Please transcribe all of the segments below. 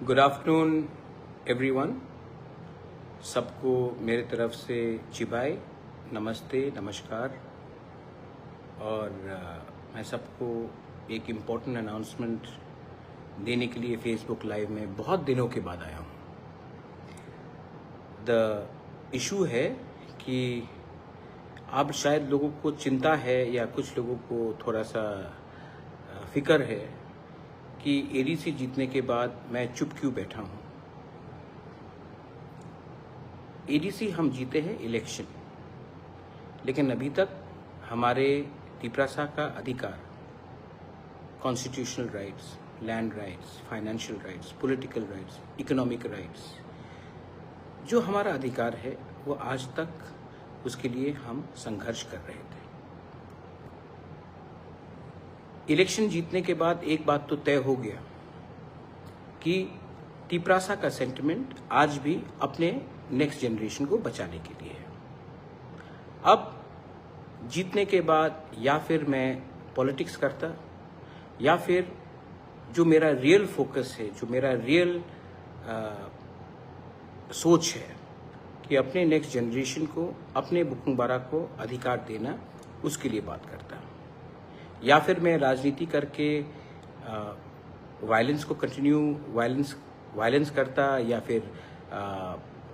Good afternoon everyone. सबको मेरे तरफ से चिबाई नमस्ते नमस्कार। और मैं सबको एक इम्पोर्टेंट अनाउंसमेंट देने के लिए फेसबुक लाइव में बहुत दिनों के बाद आया हूँ। द इशू है कि अब शायद लोगों को चिंता है या कुछ लोगों को थोड़ा सा फिक्र है कि एडीसी जीतने के बाद मैं चुप क्यों बैठा हूँ। एडीसी हम जीते हैं इलेक्शन, लेकिन अभी तक हमारे तिपरासा का अधिकार, constitutional rights, land rights, financial rights, political rights, economic rights, जो हमारा अधिकार है वो आज तक उसके लिए हम संघर्ष कर रहे थे। इलेक्शन जीतने के बाद एक बात तो तय हो गया कि तिपरासा का सेंटिमेंट आज भी अपने नेक्स्ट जनरेशन को बचाने के लिए है। अब जीतने के बाद या फिर मैं पॉलिटिक्स करता या फिर जो मेरा रियल फोकस है, जो मेरा रियल सोच है कि अपने नेक्स्ट जनरेशन को, अपने बुकुंबारा को अधिकार देना, उसके लिए बात करता। या फिर मैं राजनीति करके वायलेंस को कंटिन्यू वायलेंस करता, या फिर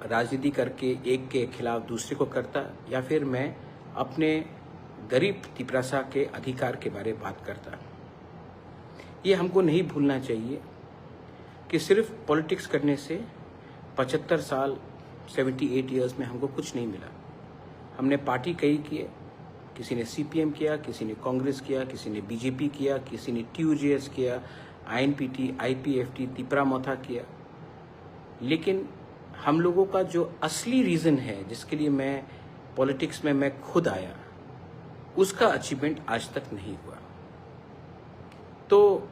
राजनीति करके एक के खिलाफ दूसरे को करता, या फिर मैं अपने गरीब तिपरासा के अधिकार के बारे में बात करता। ये हमको नहीं भूलना चाहिए कि सिर्फ पॉलिटिक्स करने से 75 साल 78 ईयर्स में हमको कुछ नहीं मिला। हमने पार्टी कई किए, किसी ने सीपीएम किया, किसी ने कांग्रेस किया, किसी ने बीजेपी किया, किसी ने टीयूजेएस किया, आईएनपीटी, आईपीएफटी, तिपरामोथा किया। लेकिन हम लोगों का जो असली रीज़न है जिसके लिए मैं पॉलिटिक्स में मैं खुद आया, उसका अचीवमेंट आज तक नहीं हुआ। तो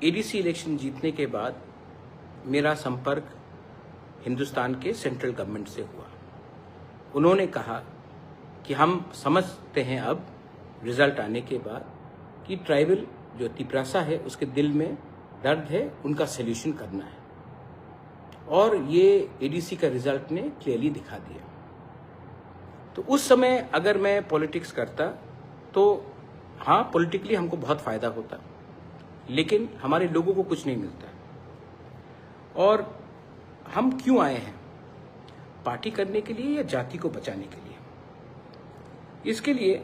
एडीसी इलेक्शन जीतने के बाद मेरा संपर्क हिंदुस्तान के सेंट्रल गवर्नमेंट से हुआ। उन्होंने कहा कि हम समझते हैं अब रिजल्ट आने के बाद कि ट्राइबल जो तिपरासा है उसके दिल में दर्द है, उनका सल्यूशन करना है। और ये एडीसी का रिजल्ट ने क्लियरली दिखा दिया। तो उस समय अगर मैं पॉलिटिक्स करता तो हाँ, पॉलिटिकली हमको बहुत फायदा होता, लेकिन हमारे लोगों को कुछ नहीं मिलता। और हम क्यों आए हैं? पार्टी करने के लिए या जाति को बचाने के लिए? इसके लिए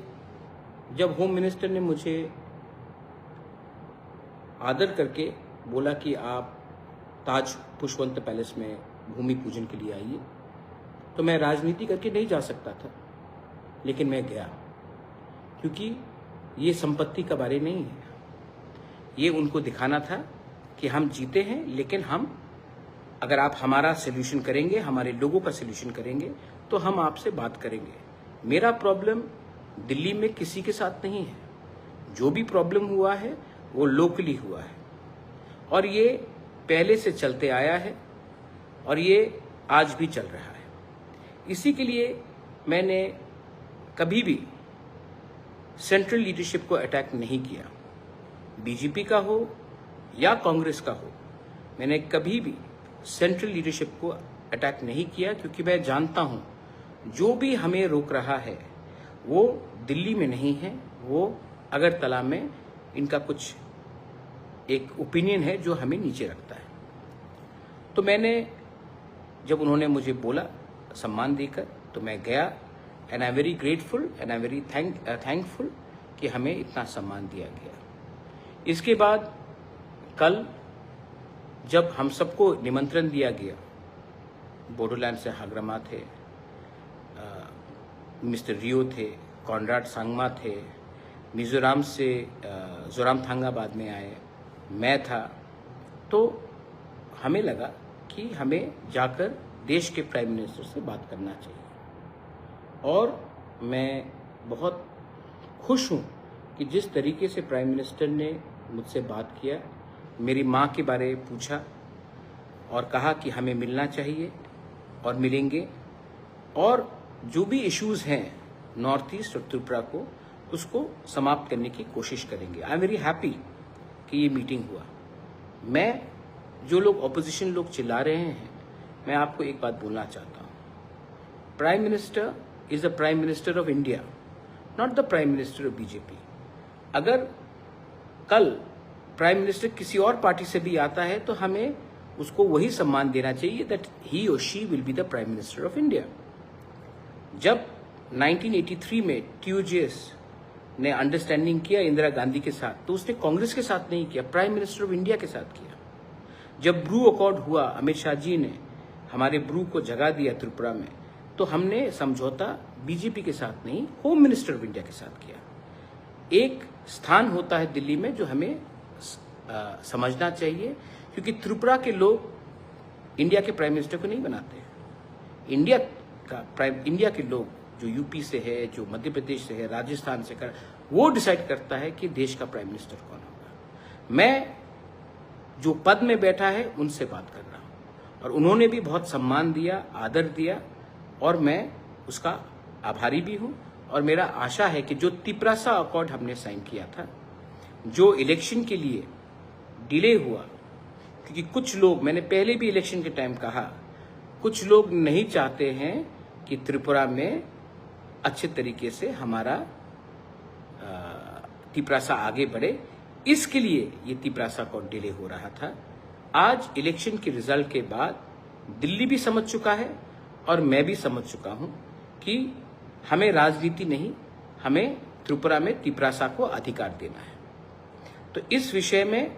जब होम मिनिस्टर ने मुझे आदर करके बोला कि आप ताज पुष्पवंत पैलेस में भूमि पूजन के लिए आइए, तो मैं राजनीति करके नहीं जा सकता था, लेकिन मैं गया, क्योंकि ये संपत्ति का बारे नहीं है। ये उनको दिखाना था कि हम जीते हैं, लेकिन हम, अगर आप हमारा सल्यूशन करेंगे, हमारे लोगों का सल्यूशन करेंगे, तो हम आपसे बात करेंगे। मेरा प्रॉब्लम दिल्ली में किसी के साथ नहीं है। जो भी प्रॉब्लम हुआ है वो लोकली हुआ है, और ये पहले से चलते आया है, और ये आज भी चल रहा है। इसी के लिए मैंने कभी भी सेंट्रल लीडरशिप को अटैक नहीं किया। बीजेपी का हो या कांग्रेस का हो, मैंने कभी भी सेंट्रल लीडरशिप को अटैक नहीं किया, क्योंकि मैं जानता हूं जो भी हमें रोक रहा है वो दिल्ली में नहीं है, वो अगरतला में इनका कुछ एक ओपिनियन है जो हमें नीचे रखता है। तो मैंने, जब उन्होंने मुझे बोला सम्मान देकर, तो मैं गया, and I am very grateful and I am very thankful कि हमें इतना सम्मान दिया गया। इसके बाद कल जब हम सबको निमंत्रण दिया गया, बोडोलैंड से हाग्रमा थे, मिस्टर रियो थे, कॉनराड सांगमा थे, मिजोरम से जोरामथांगा बाद में आए, मैं था, तो हमें लगा कि हमें जाकर देश के प्राइम मिनिस्टर से बात करना चाहिए। और मैं बहुत खुश हूँ कि जिस तरीके से प्राइम मिनिस्टर ने मुझसे बात किया, मेरी माँ के बारे में पूछा और कहा कि हमें मिलना चाहिए और मिलेंगे, और जो भी इश्यूज़ हैं नॉर्थ ईस्ट और त्रिपुरा को, उसको समाप्त करने की कोशिश करेंगे। आई एम वेरी हैप्पी कि ये मीटिंग हुआ। मैं जो लोग ऑपोजिशन लोग चिल्ला रहे हैं, मैं आपको एक बात बोलना चाहता हूँ। Prime minister is the prime minister of India, not the prime minister of BJP. अगर कल प्राइम मिनिस्टर किसी और पार्टी से भी आता है तो हमें उसको वही सम्मान देना चाहिए दैट ही और she will be the prime minister of India. जब 1983 में TUJS ने अंडरस्टैंडिंग किया इंदिरा गांधी के साथ, तो उसने कांग्रेस के साथ नहीं किया, प्राइम मिनिस्टर ऑफ इंडिया के साथ किया। जब ब्रू अकॉर्ड हुआ, अमित शाह जी ने हमारे ब्रू को जगा दिया त्रिपुरा में, तो हमने समझौता बीजेपी के साथ नहीं, होम मिनिस्टर ऑफ इंडिया के साथ किया। एक स्थान होता है दिल्ली में जो हमें समझना चाहिए, क्योंकि त्रिपुरा के लोग इंडिया के प्राइम मिनिस्टर को नहीं बनाते। इंडिया के लोग जो यूपी से है, जो मध्य प्रदेश से है, राजस्थान से वो डिसाइड करता है कि देश का प्राइम मिनिस्टर कौन होगा। मैं जो पद में बैठा है उनसे बात कर रहा हूं, और उन्होंने भी बहुत सम्मान दिया, आदर दिया, और मैं उसका आभारी भी हूं। और मेरा आशा है कि जो तिपरासा अकॉर्ड हमने साइन किया था, जो इलेक्शन के लिए डिले हुआ, क्योंकि कुछ लोग, मैंने पहले भी इलेक्शन के टाइम कहा, कुछ लोग नहीं चाहते हैं कि त्रिपुरा में अच्छे तरीके से हमारा तिपरासा आगे बढ़े, इसके लिए ये तिपरासा अकॉर्ड डिले हो रहा था। आज इलेक्शन के रिजल्ट के बाद दिल्ली भी समझ चुका है और मैं भी समझ चुका हूं कि हमें राजनीति नहीं, हमें त्रिपुरा में तिपरासा को अधिकार देना है। तो इस विषय में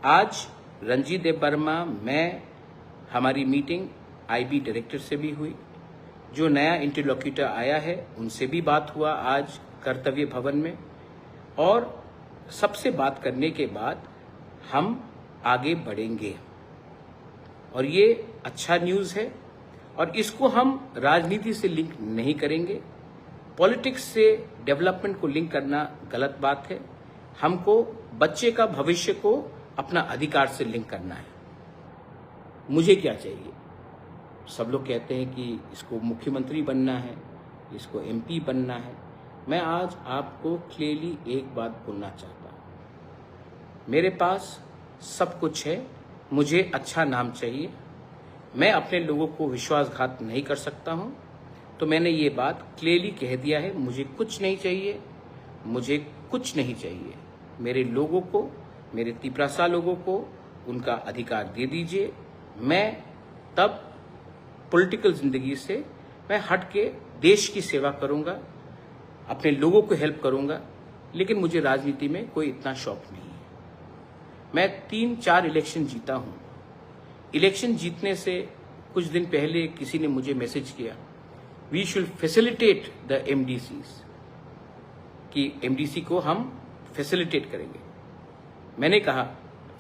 आज रणजीत देव वर्मा, मैं, हमारी मीटिंग IB डायरेक्टर से भी हुई, जो नया इंटरलोक्यूटर आया है उनसे भी बात हुआ आज कर्तव्य भवन में, और सबसे बात करने के बाद हम आगे बढ़ेंगे। और ये अच्छा न्यूज़ है, और इसको हम राजनीति से लिंक नहीं करेंगे। पॉलिटिक्स से डेवलपमेंट को लिंक करना गलत बात है। हमको बच्चे का भविष्य को अपना अधिकार से लिंक करना है। मुझे क्या चाहिए? सब लोग कहते हैं कि इसको मुख्यमंत्री बनना है, इसको MP बनना है। मैं आज आपको क्लियरली एक बात बोलना चाहता हूं, मेरे पास सब कुछ है, मुझे अच्छा नाम चाहिए, मैं अपने लोगों को विश्वासघात नहीं कर सकता हूं, तो मैंने ये बात क्लियरली कह दिया है। मुझे कुछ नहीं चाहिए, मुझे कुछ नहीं चाहिए। मेरे लोगों को, मेरे तिपरासा लोगों को उनका अधिकार दे दीजिए। मैं तब पॉलिटिकल जिंदगी से मैं हट के देश की सेवा करूंगा, अपने लोगों को हेल्प करूंगा, लेकिन मुझे राजनीति में कोई इतना शौक नहीं है। मैं 3-4 इलेक्शन जीता हूं। इलेक्शन जीतने से कुछ दिन पहले किसी ने मुझे मैसेज किया, we should facilitate the MDCs, कि MDC को हम फैसिलिटेट करेंगे। मैंने कहा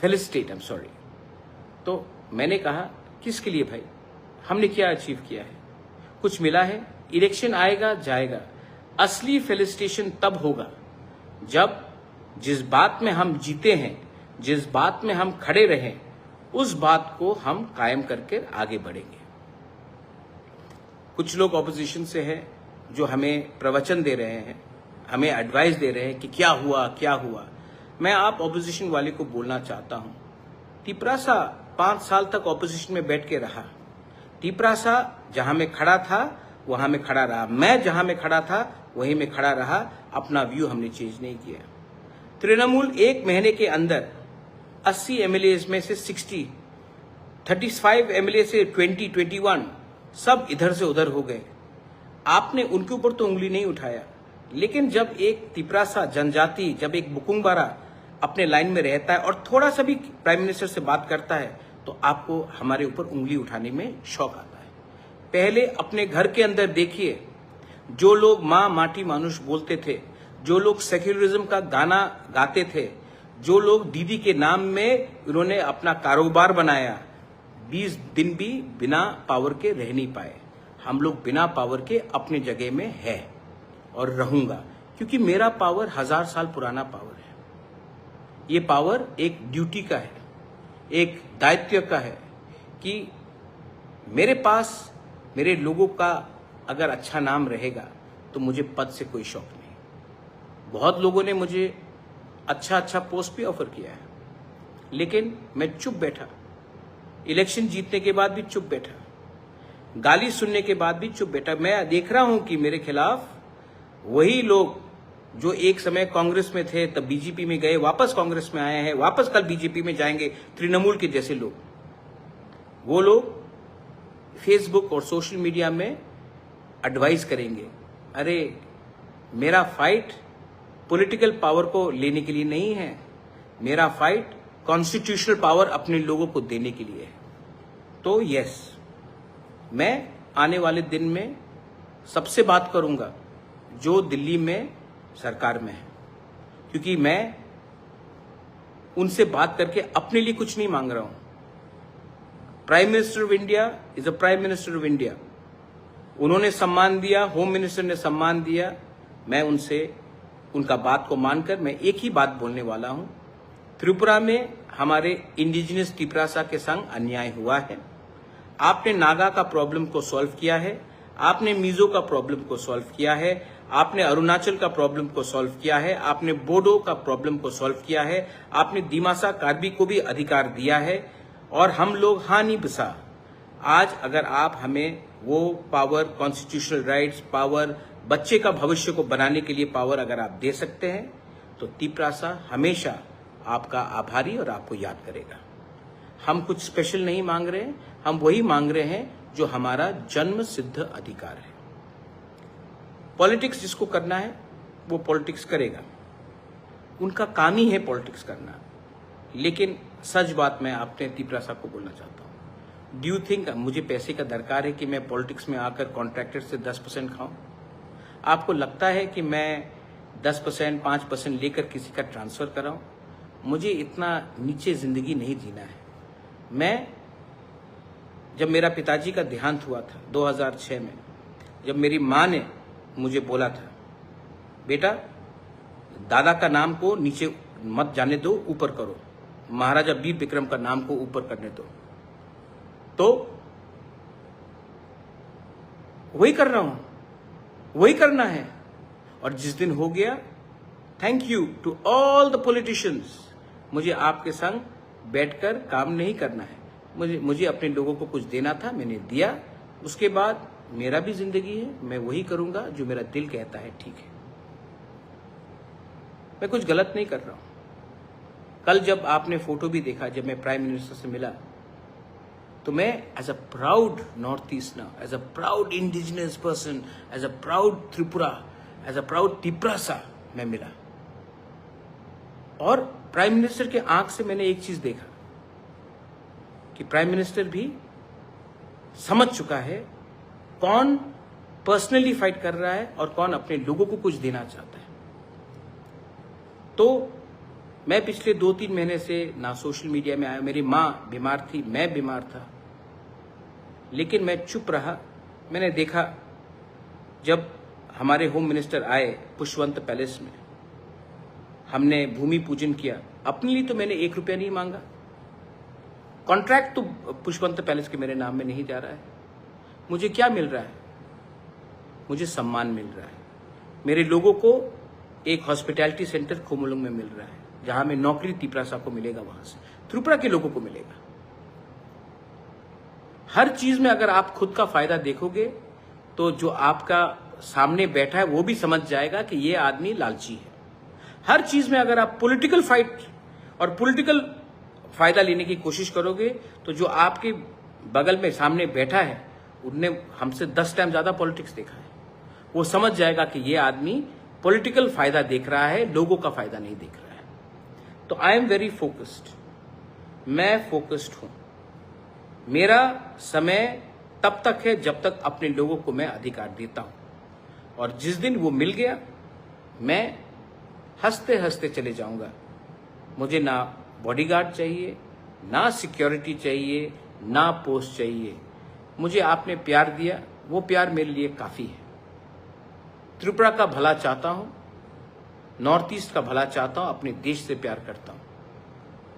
फेलिसिटेट, आई एम सॉरी। तो मैंने कहा किसके लिए भाई? हमने क्या अचीव किया है? कुछ मिला है? इलेक्शन आएगा जाएगा, असली फेलिसिटेशन तब होगा जब जिस बात में हम जीते हैं, जिस बात में हम खड़े रहें, उस बात को हम कायम करके आगे बढ़ेंगे। कुछ लोग ऑपोजिशन से हैं जो हमें प्रवचन दे रहे हैं, हमें एडवाइस दे रहे हैं कि क्या हुआ क्या हुआ। मैं आप ऑपोजिशन वाले को बोलना चाहता हूं, तिपरासा 5 साल तक ऑपोजिशन में बैठ के रहा। तिपरासा जहां में खड़ा था वहां में खड़ा रहा, मैं जहां में खड़ा था वहीं में खड़ा रहा। अपना व्यू हमने चेंज नहीं किया। तृणमूल 1 महीने के अंदर 80 MLAs में से 60, 35 MLA से 21 सब इधर से उधर हो गए। आपने उनके ऊपर तो उंगली नहीं उठाया, लेकिन जब एक तिपरासा जनजाति, जब एक बुकुंगबारा अपने लाइन में रहता है और थोड़ा सा भी प्राइम मिनिस्टर से बात करता है, तो आपको हमारे ऊपर उंगली उठाने में शौक आता है। पहले अपने घर के अंदर देखिए, जो लोग माँ माटी मानुष बोलते थे, जो लोग सेक्युलरिज्म का गाना गाते थे, जो लोग दीदी के नाम में उन्होंने अपना कारोबार बनाया, 20 दिन भी बिना पावर के रह नहीं पाए। हम लोग बिना पावर के अपनी जगह में है और रहूंगा, क्योंकि मेरा पावर 1000 साल पुराना पावर है। ये पावर एक ड्यूटी का है, एक दायित्व का है कि मेरे पास मेरे लोगों का अगर अच्छा नाम रहेगा तो मुझे पद से कोई शौक नहीं। बहुत लोगों ने मुझे अच्छा पोस्ट भी ऑफर किया है, लेकिन मैं चुप बैठा। इलेक्शन जीतने के बाद भी चुप बैठा, गाली सुनने के बाद भी चुप बैठा। मैं देख रहा हूं कि मेरे खिलाफ वही लोग जो एक समय कांग्रेस में थे, तब बीजेपी में गए, वापस कांग्रेस में आए हैं, वापस कल बीजेपी में जाएंगे, तृणमूल के जैसे लोग, वो लोग फेसबुक और सोशल मीडिया में एडवाइस करेंगे। अरे मेरा फाइट पॉलिटिकल पावर को लेने के लिए नहीं है, मेरा फाइट कॉन्स्टिट्यूशनल पावर अपने लोगों को देने के लिए है। तो यस, मैं आने वाले दिन में सबसे बात करूंगा जो दिल्ली में सरकार में है, क्योंकि मैं उनसे बात करके अपने लिए कुछ नहीं मांग रहा हूं। Prime minister of India is a prime minister of India. उन्होंने सम्मान दिया, होम मिनिस्टर ने सम्मान दिया, मैं उनसे उनका बात को मानकर मैं एक ही बात बोलने वाला हूं। त्रिपुरा में हमारे इंडिजिनस तिपरासा के संग अन्याय हुआ है। आपने नागा का प्रॉब्लम को सॉल्व किया है, आपने मिजो का प्रॉब्लम को सॉल्व किया है, आपने अरुणाचल का प्रॉब्लम को सॉल्व किया है, आपने बोडो का प्रॉब्लम को सॉल्व किया है, आपने दिमासा कार्बी को भी अधिकार दिया है, और हम लोग हानि बसा। आज अगर आप हमें वो पावर, कॉन्स्टिट्यूशनल राइट्स, पावर, बच्चे का भविष्य को बनाने के लिए पावर अगर आप दे सकते हैं, तो तिपरासा हमेशा आपका आभारी और आपको याद करेगा। हम कुछ स्पेशल नहीं मांग रहे हैं, हम वही मांग रहे हैं जो हमारा जन्म सिद्ध अधिकार है। पॉलिटिक्स जिसको करना है वो पॉलिटिक्स करेगा, उनका काम ही है पॉलिटिक्स करना। लेकिन सच बात मैं आपने तिपरासा को बोलना चाहता हूं, डू यू थिंक मुझे पैसे का दरकार है कि मैं पॉलिटिक्स में आकर कॉन्ट्रैक्टर से 10% खाऊं? आपको लगता है कि मैं 10%, 5% लेकर किसी का ट्रांसफर कराऊं? मुझे इतना नीचे जिंदगी नहीं जीना है। मैं जब मेरा पिताजी का देहांत हुआ था 2006 में, जब मेरी माँ ने मुझे बोला था, बेटा दादा का नाम को नीचे मत जाने दो, ऊपर करो, महाराजा वीर विक्रम का नाम को ऊपर करने दो, तो वही कर रहा हूं, वही करना है। और जिस दिन हो गया, thank you to all the politicians, मुझे आपके संग बैठकर काम नहीं करना है, मुझे अपने लोगों को कुछ देना था, मैंने दिया। उसके बाद मेरा भी जिंदगी है, मैं वही करूंगा जो मेरा दिल कहता है ठीक है। मैं कुछ गलत नहीं कर रहा हूं। कल जब आपने फोटो भी देखा, जब मैं प्राइम मिनिस्टर से मिला, तो मैं as a proud north easterner, as a proud indigenous person, as a proud Tripura, as a proud Tiprasa मैं मिला। और प्राइम मिनिस्टर के आंख से मैंने एक चीज देखा कि प्राइम मिनिस्टर भी समझ चुका है कौन पर्सनली फाइट कर रहा है और कौन अपने लोगों को कुछ देना चाहता है। तो मैं पिछले 2-3 महीने से ना सोशल मीडिया में आया, मेरी माँ बीमार थी, मैं बीमार था, लेकिन मैं चुप रहा। मैंने देखा जब हमारे होम मिनिस्टर आए पुष्पवंत पैलेस में, हमने भूमि पूजन किया, अपने लिए तो मैंने 1 रुपया नहीं मांगा। कॉन्ट्रैक्ट तो पुष्पवंत पैलेस के मेरे नाम में नहीं जा रहा है। मुझे क्या मिल रहा है? मुझे सम्मान मिल रहा है। मेरे लोगों को एक हॉस्पिटैलिटी सेंटर खोमुलुंग में मिल रहा है, जहां में नौकरी तिपरासा को मिलेगा, वहां से त्रिपुरा के लोगों को मिलेगा। हर चीज में अगर आप खुद का फायदा देखोगे तो जो आपका सामने बैठा है वो भी समझ जाएगा कि ये आदमी लालची है। हर चीज में अगर आप पॉलिटिकल फाइट और पॉलिटिकल फायदा लेने की कोशिश करोगे तो जो आपके बगल में सामने बैठा है, उनने हमसे 10 टाइम ज्यादा पॉलिटिक्स देखा है, वो समझ जाएगा कि ये आदमी पॉलिटिकल फायदा देख रहा है, लोगों का फायदा नहीं देख रहा है। तो आई एम वेरी फोकस्ड, मैं फोकस्ड हूं। मेरा समय तब तक है जब तक अपने लोगों को मैं अधिकार देता हूं, और जिस दिन वो मिल गया, मैं हंसते हंसते चले जाऊंगा। मुझे ना बॉडीगार्ड चाहिए, ना सिक्योरिटी चाहिए, ना पोस्ट चाहिए। मुझे आपने प्यार दिया, वो प्यार मेरे लिए काफी है। त्रिपुरा का भला चाहता हूं, नॉर्थ ईस्ट का भला चाहता हूं, अपने देश से प्यार करता हूं,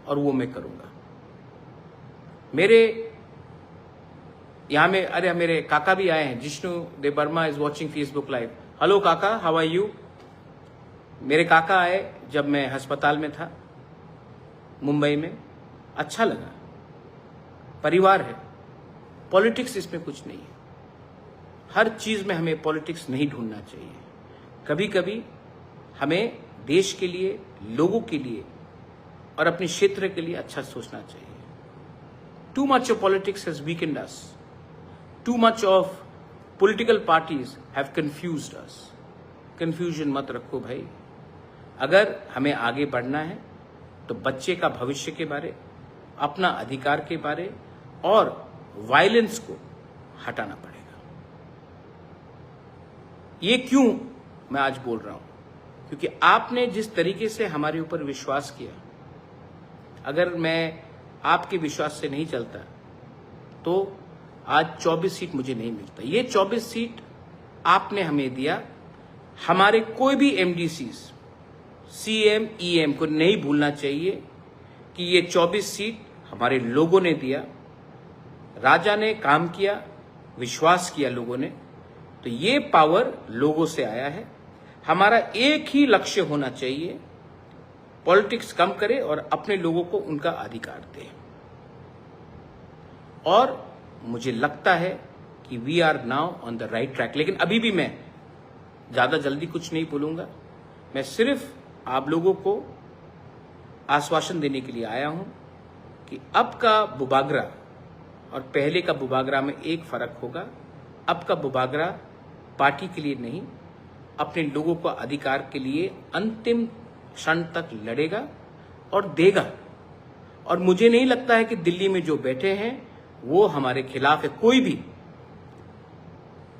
और वो मैं करूंगा। मेरे यहां में अरे मेरे काका भी आए हैं, Jishnu Debbarma is watching Facebook live. Hello काका, हाउ आर यू? मेरे काका आए जब मैं अस्पताल में था मुंबई में, अच्छा लगा। परिवार है। पॉलिटिक्स इसमें कुछ नहीं है। हर चीज में हमें पॉलिटिक्स नहीं ढूंढना चाहिए। कभी कभी हमें देश के लिए, लोगों के लिए और अपने क्षेत्र के लिए अच्छा सोचना चाहिए। Too much of politics has weekend us. Too much of political parties have confused us. Confusion मत रखो भाई। अगर हमें आगे बढ़ना है तो बच्चे का भविष्य के बारे, अपना अधिकार के बारे और वायलेंस को हटाना पड़ेगा। ये क्यों मैं आज बोल रहा हूं? क्योंकि आपने जिस तरीके से हमारे ऊपर विश्वास किया, अगर मैं आपके विश्वास से नहीं चलता तो आज 24 सीट मुझे नहीं मिलता। ये 24 सीट आपने हमें दिया। हमारे कोई भी एमडीसीज, सीएम, ईएम को नहीं भूलना चाहिए कि ये 24 सीट हमारे लोगों ने दिया। राजा ने काम किया, विश्वास किया लोगों ने, तो ये पावर लोगों से आया है। हमारा एक ही लक्ष्य होना चाहिए, पॉलिटिक्स कम करे और अपने लोगों को उनका अधिकार दे। और मुझे लगता है कि we are now on the right track. लेकिन अभी भी मैं ज्यादा जल्दी कुछ नहीं बोलूंगा। मैं सिर्फ आप लोगों को आश्वासन देने के लिए आया हूं कि अब का बुबागरा और पहले का बुबागरा में एक फर्क होगा। अब का बुबागरा पार्टी के लिए नहीं, अपने लोगों को अधिकार के लिए अंतिम क्षण तक लड़ेगा और देगा। और मुझे नहीं लगता है कि दिल्ली में जो बैठे हैं वो हमारे खिलाफ है, कोई भी।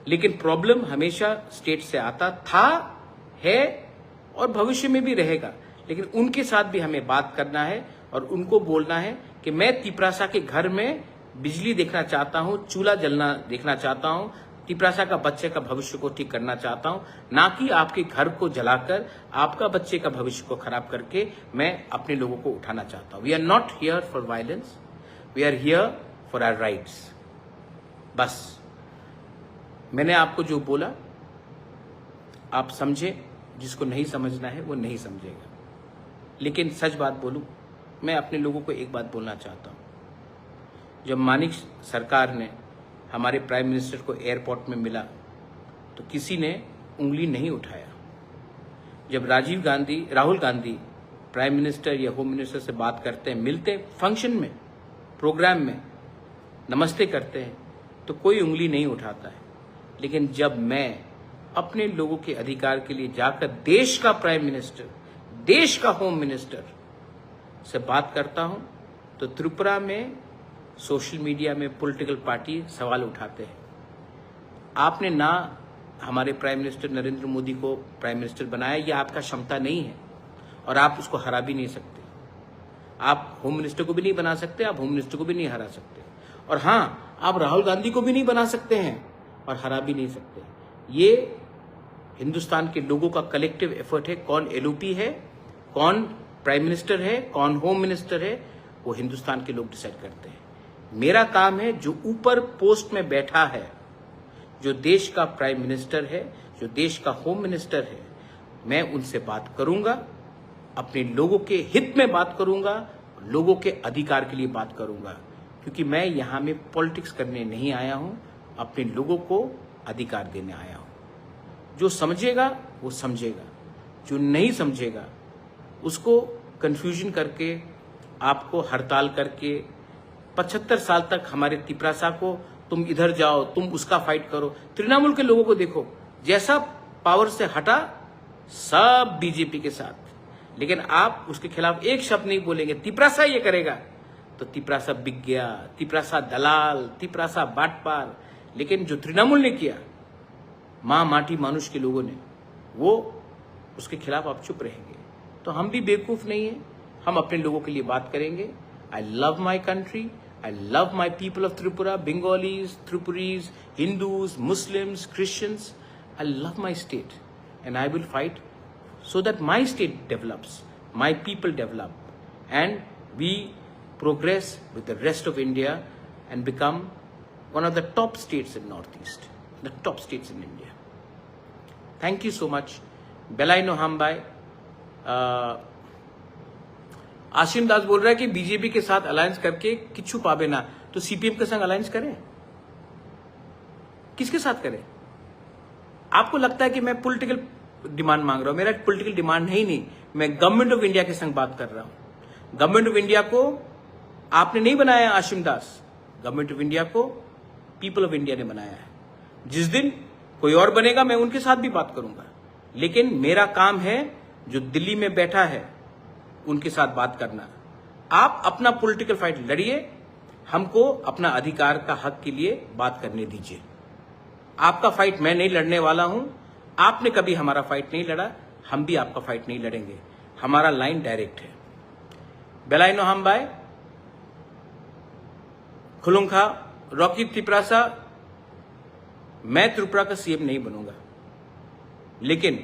लेकिन प्रॉब्लम हमेशा स्टेट से आता था, है और भविष्य में भी रहेगा। लेकिन उनके साथ भी हमें बात करना है और उनको बोलना है कि मैं तिपरासा के घर में बिजली देखना चाहता हूं, चूल्हा जलना देखना चाहता हूं, तिपरासा का बच्चे का भविष्य को ठीक करना चाहता हूं, ना कि आपके घर को जलाकर आपका बच्चे का भविष्य को खराब करके मैं अपने लोगों को उठाना चाहता हूं। We are not here for violence, we are here for our rights. बस मैंने आपको जो बोला आप समझे, जिसको नहीं समझना है वो नहीं समझेगा। लेकिन सच बात बोलूं, मैं अपने लोगों को एक बात बोलना चाहता हूं। जब मानिक सरकार ने हमारे प्राइम मिनिस्टर को एयरपोर्ट में मिला तो किसी ने उंगली नहीं उठाया। जब राहुल गांधी प्राइम मिनिस्टर या होम मिनिस्टर से बात करते हैं, मिलते हैं फंक्शन में, प्रोग्राम में, नमस्ते करते हैं, तो कोई उंगली नहीं उठाता है। लेकिन जब मैं अपने लोगों के अधिकार के लिए जाकर देश का प्राइम मिनिस्टर, देश का होम मिनिस्टर से बात करता हूं तो त्रिपुरा में सोशल मीडिया में पॉलिटिकल पार्टी सवाल उठाते हैं। आपने ना हमारे प्राइम मिनिस्टर नरेंद्र मोदी को प्राइम मिनिस्टर बनाया, यह आपका क्षमता नहीं है और आप उसको हरा भी नहीं सकते। आप होम मिनिस्टर को भी नहीं बना सकते, आप होम मिनिस्टर को भी नहीं हरा सकते। और हाँ, आप राहुल गांधी को भी नहीं बना सकते हैं और हरा भी नहीं सकते। ये हिंदुस्तान के लोगों का कलेक्टिव एफर्ट है। कौन एलओपी है, कौन प्राइम मिनिस्टर है, कौन होम मिनिस्टर है, वो हिंदुस्तान के लोग डिसाइड करते हैं। मेरा काम है, जो ऊपर पोस्ट में बैठा है, जो देश का प्राइम मिनिस्टर है, जो देश का होम मिनिस्टर है, मैं उनसे बात करूंगा, अपने लोगों के हित में बात करूंगा, लोगों के अधिकार के लिए बात करूंगा। क्योंकि मैं यहां में पॉलिटिक्स करने नहीं आया हूं, अपने लोगों को अधिकार देने आया हूं। जो समझेगा वो समझेगा, जो नहीं समझेगा उसको कंफ्यूजन करके, आपको हड़ताल करके 75 साल तक हमारे तिपरासा को तुम इधर जाओ, तुम उसका फाइट करो। तृणमूल के लोगों को देखो, जैसा पावर से हटा सब बीजेपी के साथ। लेकिन आप उसके खिलाफ एक शब्द नहीं बोलेंगे, तिपरासा ये करेगा, तो तिपरासा बिक गया, तिपरासा दलाल, तिपरासा बाटपार। लेकिन जो तृणमूल ने किया, मां माटी मानुष के लोगों ने, वो उसके खिलाफ आप चुप रहेंगे। तो हम भी बेवकूफ नहीं है, हम अपने लोगों के लिए बात करेंगे। I love my country, I love my people of Tripura, Bengalis, Tripuris, Hindus, Muslims, Christians. I love my state and I will fight so that my state develops, my people develop, and we progress with the rest of India and become one of the top states in Northeast, the top states in India. Thank you so much. Belai no Hambai. Ashim दास बोल रहा है कि BJP के साथ alliance करके किच्छु पावे ना। तो सीपीएम के संग अलायंस करें? किसके साथ करें? आपको लगता है कि मैं पॉलिटिकल डिमांड मांग रहा हूं, मेरा पॉलिटिकल डिमांड है ही नहीं। मैं गवर्नमेंट ऑफ इंडिया के संग बात कर रहा हूं। गवर्नमेंट ऑफ इंडिया को आपने नहीं बनाया आशिम दास, गवर्नमेंट ऑफ इंडिया को पीपल ऑफ इंडिया ने बनाया है। जिस दिन कोई और बनेगा मैं उनके साथ भी बात करूंगा, लेकिन मेरा काम है जो दिल्ली में बैठा है उनके साथ बात करना। आप अपना पॉलिटिकल फाइट लड़िए, हमको अपना अधिकार का हक के लिए बात करने दीजिए। आपका फाइट मैं नहीं लड़ने वाला हूं, आपने कभी हमारा फाइट नहीं लड़ा, हम भी आपका फाइट नहीं लड़ेंगे। हमारा लाइन डायरेक्ट है। बेलाइनो हमबाई खुलुंखा रॉकी त्रिपुरासा, मैं त्रिपुरा का सीएम नहीं बनूंगा, लेकिन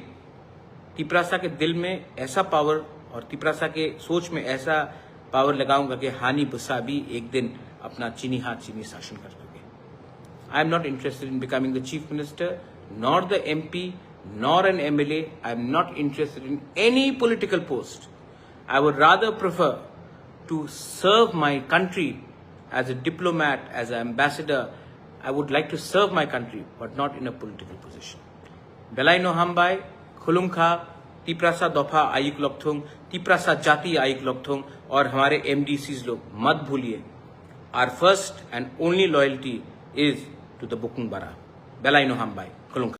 त्रिपुरासा के दिल में ऐसा पावर और त्रिपुरासा के सोच में ऐसा पावर लगाऊंगा कि हानि बुस्सा भी एक दिन अपना चीनी हाथ चीनी शासन कर सके। I am not interested in becoming the chief minister, nor the MP, nor an MLA. I am not interested in any political post. I would rather prefer to serve my country as a diplomat, as an ambassador. I would like to serve my country, but not in a political position. Belaino Hambai, Khulumkha, Tiprasa दफा आयुक लोकथोंग, तिपरासा जाति आयुक लोकथोंग और हमारे MDCs लोग मत भूलिए, our first and only loyalty is to the Bukung Bara. Belaino Hambai, Khulumkha.